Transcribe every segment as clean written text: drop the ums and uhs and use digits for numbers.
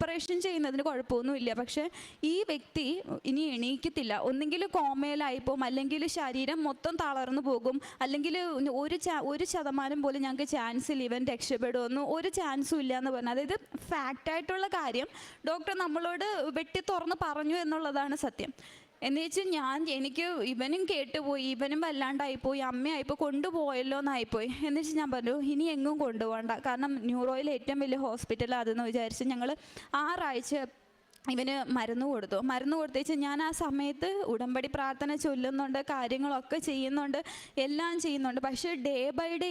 Operation ചെയ്യുന്നതിന് കുഴപ്പമൊന്നുമില്ല. പക്ഷേ ഈ വ്യക്തി ഇനി എണീക്കത്തില്ല. ഒന്നെങ്കിൽ കോമയിലായിപ്പോവും, അല്ലെങ്കിൽ ശരീരം മൊത്തം തളർന്നു പോകും, അല്ലെങ്കിൽ ഒരു ശതമാനം പോലും ഞങ്ങൾക്ക് ചാൻസ് ഇല്ല ഇവൻ രക്ഷപ്പെടുമെന്ന്, ഒരു ചാൻസും ഇല്ല എന്ന് പറഞ്ഞു. അതായത് ഫാക്റ്റായിട്ടുള്ള കാര്യം ഡോക്ടർ നമ്മളോട് വെട്ടി തുറന്ന് പറഞ്ഞു എന്നുള്ളതാണ് സത്യം. എന്ന് വെച്ചാൽ എനിക്ക് ഇവനും കേട്ടുപോയി, ഇവനും വല്ലാണ്ടായിപ്പോയി, അമ്മയായിപ്പോൾ കൊണ്ടുപോയല്ലോ എന്നായിപ്പോയി. എന്ന് വെച്ചാൽ ഞാൻ പറഞ്ഞു ഇനി എങ്ങും കൊണ്ടുപോകണ്ട, കാരണം ന്യൂറോയിൽ ഏറ്റവും വലിയ ഹോസ്പിറ്റൽ അതെന്ന് വിചാരിച്ച് ഞങ്ങൾ 6 ആഴ്ച ഇവന് മരുന്ന് കൊടുത്തേച്ച് ഞാൻ ആ സമയത്ത് ഉടമ്പടി പ്രാർത്ഥന ചൊല്ലുന്നുണ്ട്, കാര്യങ്ങളൊക്കെ ചെയ്യുന്നുണ്ട്, എല്ലാം ചെയ്യുന്നുണ്ട്. പക്ഷേ ഡേ ബൈ ഡേ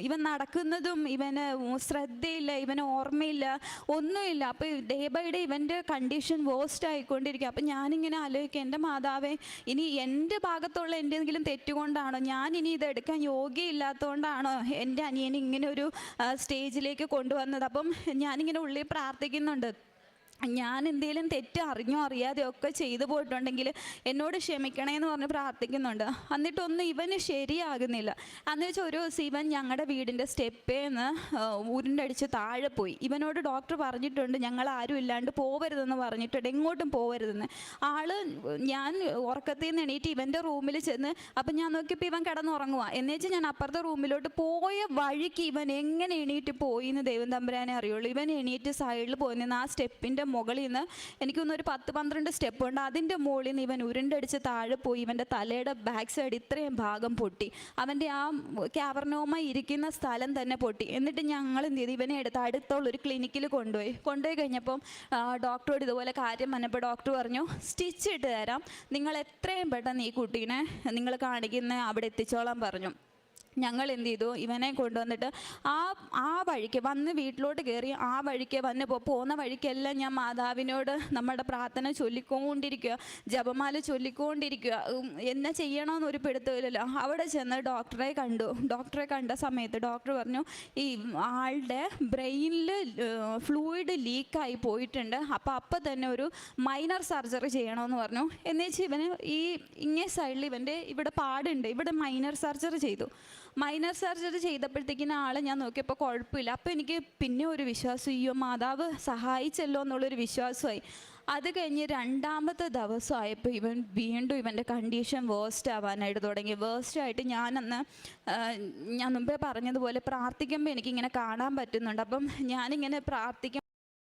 ഇവൻ നടക്കുന്നതും ഇവന് ശ്രദ്ധയില്ല, ഇവന് ഓർമ്മയില്ല, ഒന്നുമില്ല. അപ്പോൾ ഡേ ബൈ ഡേ ഇവൻ്റെ കണ്ടീഷൻ വേസ്റ്റ് ആയിക്കൊണ്ടിരിക്കുക. അപ്പം ഞാനിങ്ങനെ ആലോചിക്കുക, എൻ്റെ മാതാവേ, ഇനി എൻ്റെ ഭാഗത്തുള്ള എന്തെങ്കിലും തെറ്റുകൊണ്ടാണോ, ഞാനിനി ഇതെടുക്കാൻ യോഗ്യയില്ലാത്തതുകൊണ്ടാണോ എൻ്റെ അനിയനെ ഇങ്ങനെ ഒരു സ്റ്റേജിലേക്ക് കൊണ്ടുവന്നത്? അപ്പം ഞാനിങ്ങനെ ഉള്ളിൽ പ്രാർത്ഥിക്കുന്നുണ്ട്, ഞാൻ എന്തെങ്കിലും തെറ്റ് അറിഞ്ഞോ അറിയാതെയോ ഒക്കെ ചെയ്തു പോയിട്ടുണ്ടെങ്കിൽ എന്നോട് ക്ഷമിക്കണേന്ന് പറഞ്ഞ് പ്രാർത്ഥിക്കുന്നുണ്ട്. എന്നിട്ടൊന്നും ഇവന് ശരിയാകുന്നില്ല. അന്ന് വെച്ചാൽ ഒരു ദിവസം ഇവൻ ഞങ്ങളുടെ വീടിൻ്റെ സ്റ്റെപ്പേന്ന് ഉരുണ്ടടിച്ച് താഴെ പോയി. ഇവനോട് ഡോക്ടർ പറഞ്ഞിട്ടുണ്ട് ഞങ്ങൾ ആരും ഇല്ലാണ്ട് പോവരുതെന്ന് പറഞ്ഞിട്ടുണ്ട്, എങ്ങോട്ടും പോവരുതെന്ന്. ഞാൻ ഉറക്കത്തിൽ നിന്ന് എണീറ്റ് ഇവൻ്റെ റൂമിൽ ചെന്ന്, അപ്പം ഞാൻ നോക്കിയപ്പോൾ ഇവൻ കിടന്നുറങ്ങുക. എന്നുവെച്ചാൽ ഞാൻ അപ്പുറത്തെ റൂമിലോട്ട് പോയ വഴിക്ക് ഇവൻ എങ്ങനെ എണീറ്റ് പോയി എന്ന് ദൈവം തമ്പുരാനെ അറിയുള്ളൂ. ഇവൻ എണീറ്റ് സൈഡിൽ പോയി നിന്ന് ആ സ്റ്റെപ്പിൻ്റെ മുകളിൽ നിന്ന് എനിക്കൊന്ന് ഒരു 10-12 സ്റ്റെപ്പ് ഉണ്ട്, അതിൻ്റെ മുകളിൽ നിന്ന് ഇവൻ ഉരുണ്ടടിച്ച് താഴെ പോയി. ഇവൻ്റെ തലയുടെ ബാക്ക് സൈഡ് ഇത്രയും ഭാഗം പൊട്ടി, അവൻ്റെ ആ കാവർനോമ ഇരിക്കുന്ന സ്ഥലം തന്നെ പൊട്ടി. എന്നിട്ട് ഞങ്ങൾ എന്ത് ചെയ്തു, ഇവനെ എടുത്ത് അടുത്തുള്ളൊരു ക്ലിനിക്കിൽ കൊണ്ടുപോയി കഴിഞ്ഞപ്പം ഡോക്ടറോട് ഇതുപോലെ കാര്യം പറഞ്ഞപ്പോൾ ഡോക്ടർ പറഞ്ഞു സ്റ്റിച്ച് ഇട്ട് തരാം, നിങ്ങൾ എത്രയും പെട്ടെന്ന് ഈ കുട്ടീനെ നിങ്ങൾ കാണിക്കുന്ന അവിടെ എത്തിച്ചോളാൻ പറഞ്ഞു. ഞങ്ങൾ എന്ത് ചെയ്തു, ഇവനെ കൊണ്ടുവന്നിട്ട് ആ വഴിക്ക് വന്ന് വീട്ടിലോട്ട് കയറി ആ വഴിക്ക് വന്ന് പോകുന്ന വഴിക്കെല്ലാം ഞാൻ മാതാവിനോട് നമ്മുടെ പ്രാർത്ഥന ചൊല്ലിക്കൊണ്ടിരിക്കുക, ജപമാല ചൊല്ലിക്കൊണ്ടിരിക്കുക. എന്നാ ചെയ്യണമെന്നൊരു പിടുത്തമില്ലല്ലോ. അവിടെ ചെന്ന് ഡോക്ടറെ കണ്ട സമയത്ത് ഡോക്ടർ പറഞ്ഞു ഈ ആളുടെ ബ്രെയിനിൽ ഫ്ലൂയിഡ് ലീക്കായി പോയിട്ടുണ്ട്, അപ്പം തന്നെ ഒരു മൈനർ സർജറി ചെയ്യണമെന്ന് പറഞ്ഞു. എന്നുവെച്ചാൽ ഇവന് ഇങ്ങേ സൈഡിൽ ഇവൻ്റെ ഇവിടെ പാടുണ്ട്, ഇവിടെ മൈനർ സർജറി ചെയ്തു. മൈനർ സർജറി ചെയ്തപ്പോഴത്തേക്കിന് ആൾ ഞാൻ നോക്കിയപ്പോൾ കുഴപ്പമില്ല. അപ്പോൾ എനിക്ക് പിന്നെ ഒരു വിശ്വാസം, അയ്യോ മാതാവ് സഹായിച്ചല്ലോ എന്നുള്ളൊരു വിശ്വാസമായി. അത് കഴിഞ്ഞ് 2ാമത്തെ ദിവസമായപ്പോൾ വീണ്ടും ഇവൻ്റെ കണ്ടീഷൻ വേസ്റ്റ് ആവാനായിട്ട് തുടങ്ങി. വേസ്റ്റായിട്ട് ഞാൻ മുമ്പേ പറഞ്ഞതുപോലെ പ്രാർത്ഥിക്കുമ്പോൾ എനിക്കിങ്ങനെ കാണാൻ പറ്റുന്നുണ്ട്. അപ്പം ഞാനിങ്ങനെ പ്രാർത്ഥിക്കും